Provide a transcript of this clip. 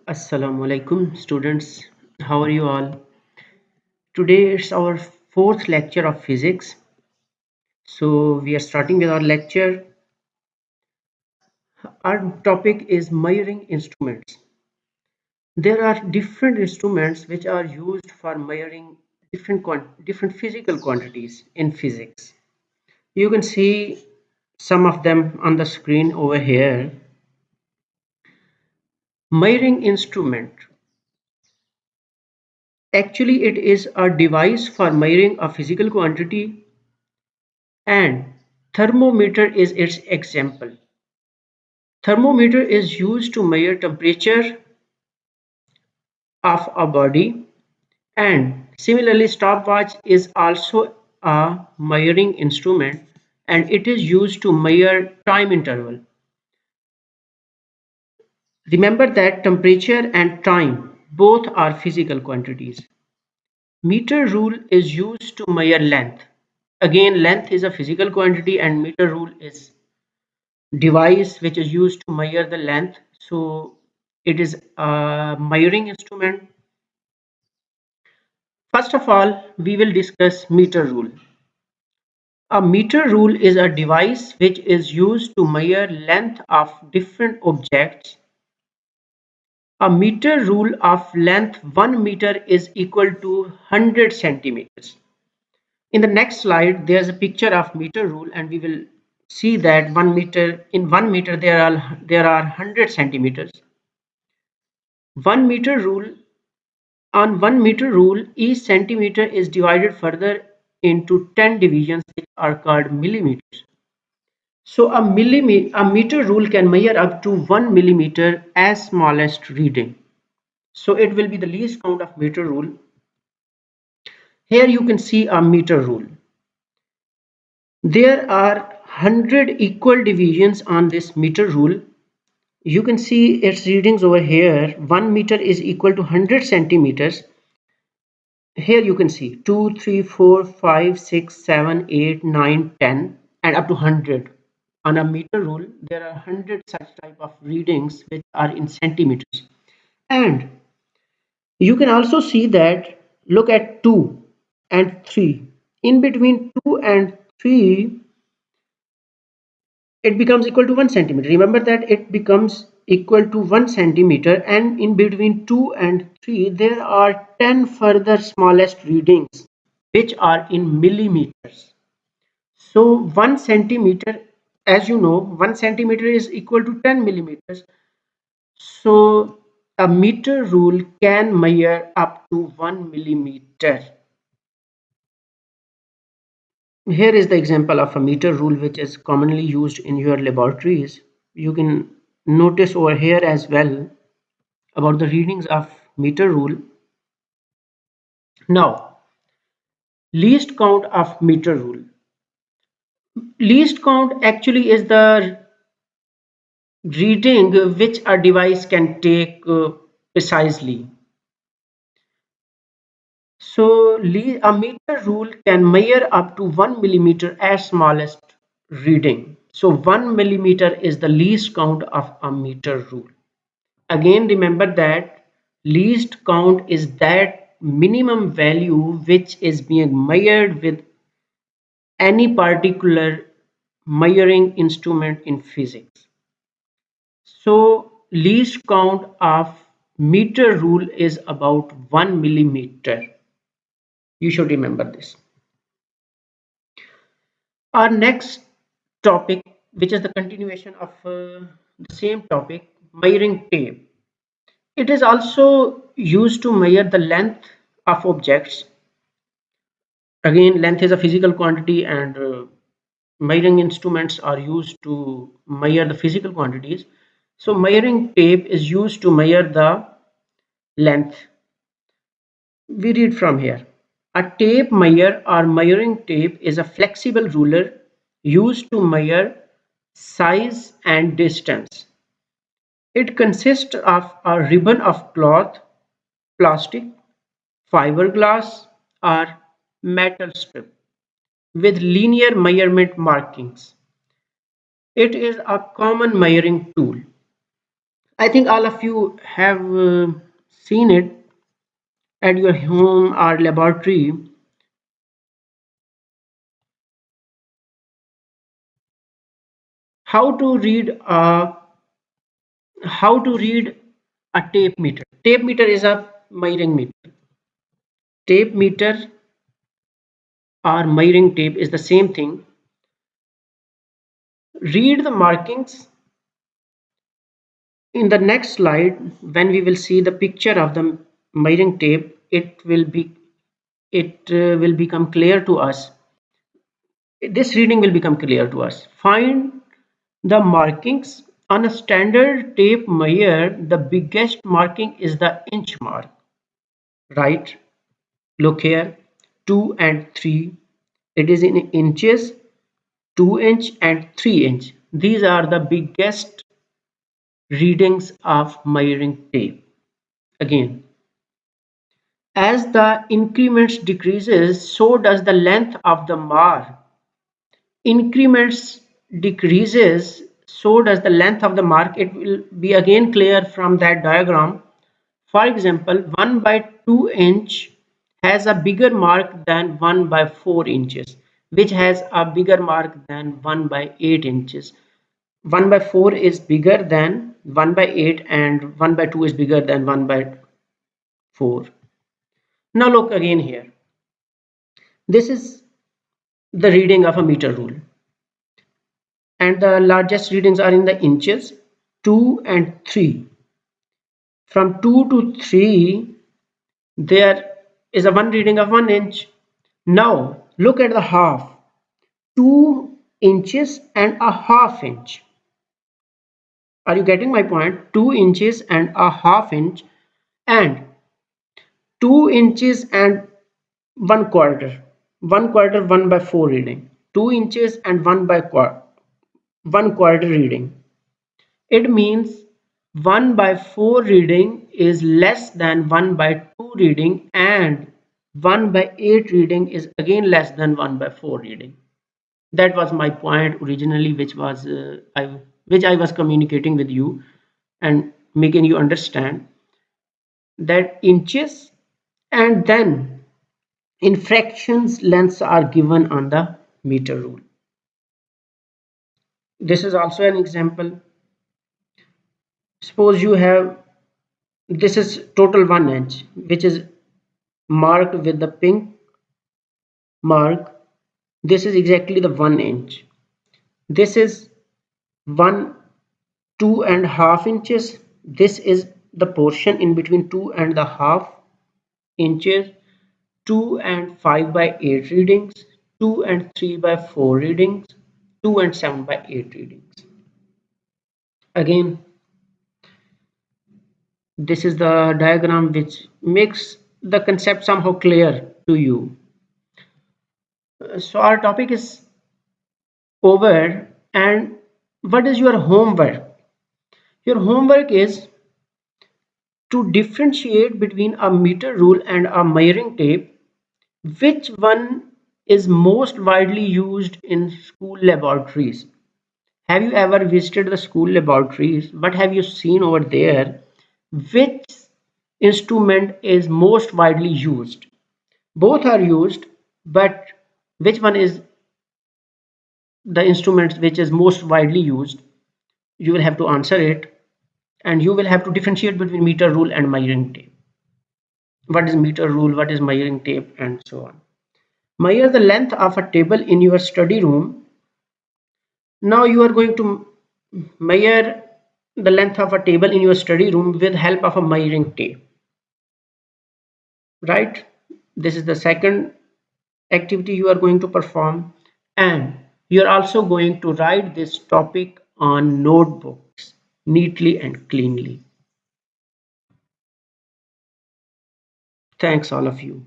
Assalamu alaikum students. How are you all? Today it's our fourth lecture of physics. So we are starting with our lecture. Our topic is measuring instruments. There are different instruments which are used for measuring different physical quantities in physics. You can see some of them on the screen over here. Measuring instrument. Actually, it is a device for measuring a physical quantity, and thermometer is its example. Thermometer is used to measure temperature of a body, and similarly stopwatch is also a measuring instrument, and it is used to measure time interval. Remember that temperature and time both are physical quantities. Meter rule is used to measure length. Again, length is a physical quantity and meter rule is device which is used to measure the length. So it is a measuring instrument. First of all, we will discuss meter rule. A meter rule is a device which is used to measure length of different objects. A meter rule of length 1 meter is equal to 100 centimeters. In the next slide, there's a picture of meter rule, and we will see that 1 meter there are 100 centimeters. 1 meter rule On 1 meter rule, each centimeter is divided further into 10 divisions which are called millimeters. So a meter rule can measure up to 1 millimeter as smallest reading. So it will be the least count of meter rule. Here you can see a meter rule. There are 100 equal divisions on this meter rule. You can see its readings over here. 1 meter is equal to 100 centimeters. Here you can see 2, 3, 4, 5, 6, 7, 8, 9, 10, and up to 100. On a meter rule, there are 100 such type of readings which are in centimeters. And you can also see that, look at 2 and 3. In between 2 and 3, it becomes equal to 1 centimeter. Remember that it becomes equal to 1 centimeter, and in between 2 and 3, there are 10 further smallest readings which are in millimeters. So 1 centimeter, as you know, 1 centimeter is equal to 10 millimeters. So a meter rule can measure up to 1 millimeter. Here is the example of a meter rule which is commonly used in your laboratories. You can notice over here as well about the readings of meter rule. Now, least count of meter rule. Least count actually is the reading which a device can take precisely. So a meter rule can measure up to 1 millimeter as smallest reading. So 1 millimeter is the least count of a meter rule. Again, remember that least count is that minimum value which is being measured with any particular measuring instrument in physics. So least count of meter rule is about 1 millimeter. You should remember this. Our next topic, which is the continuation of the same topic, measuring tape. It is also used to measure the length of objects. Again, length is a physical quantity, and measuring instruments are used to measure the physical quantities. So measuring tape is used to measure the length. We read from here. A tape measure or measuring tape is a flexible ruler used to measure size and distance. It consists of a ribbon of cloth, plastic, fiberglass, or metal strip with linear measurement markings. It is a common measuring tool. I think all of you have seen it at your home or laboratory. How to read a how to read a tape meter. Tape meter is a measuring meter. Tape meter or measuring tape is the same thing. Read the markings in the next slide. When we will see the picture of the measuring tape, it will become clear to us. This reading will become clear to us. Find the markings on a standard tape measure. The biggest marking is the inch mark, right? Look here, 2 and 3. It is in inches, 2 inch and 3 inch. These are the biggest readings of measuring tape. Again, as the increments decreases, so does the length of the mark. Increments decreases, so does the length of the mark. It will be again clear from that diagram. For example, 1 by 2 inch has a bigger mark than 1 by 4 inches, which has a bigger mark than 1 by 8 inches. 1 by 4 is bigger than 1 by 8 and 1 by 2 is bigger than 1 by 4. Now look again here. This is the reading of a meter rule, and the largest readings are in the inches, 2 and 3. From 2 to 3 there is a one reading of 1 inch. Now look at the half, 2 inches and a half inch. Are you getting my point? 2 inches and a half inch and 2 inches and 1/4. 1/4 1 by 4 reading. 2 inches and 1/4 reading. It means 1 by 4 reading is less than 1 by 2 reading, and 1 by 8 reading is again less than 1 by 4 reading. That was my point originally, which I was communicating with you and making you understand that inches and then in fractions lengths are given on the meter rule. This is also an example. Suppose you have, this is total 1 inch, which is marked with the pink mark. This is exactly the 1 inch. This is 1, 2.5 inches. This is the portion in between 2.5 inches. 2 and 5 by 8 readings, 2 and 3 by 4 readings, 2 and 7 by 8 readings. Again, this is the diagram which makes the concept somehow clear to you. So our topic is over, and what is your homework? Your homework is to differentiate between a meter rule and a measuring tape. Which one is most widely used in school laboratories? Have you ever visited the school laboratories? What have you seen over there? Which instrument is most widely used? Both are used, but which one is the instrument which is most widely used? You will have to answer it, and you will have to differentiate between meter rule and measuring tape. What is meter rule? What is measuring tape? And so on. Measure the length of a table in your study room. Now you are going to measure the length of a table in your study room with help of a measuring tape, right? This is the second activity you are going to perform, and you are also going to write this topic on notebooks neatly and cleanly. Thanks all of you.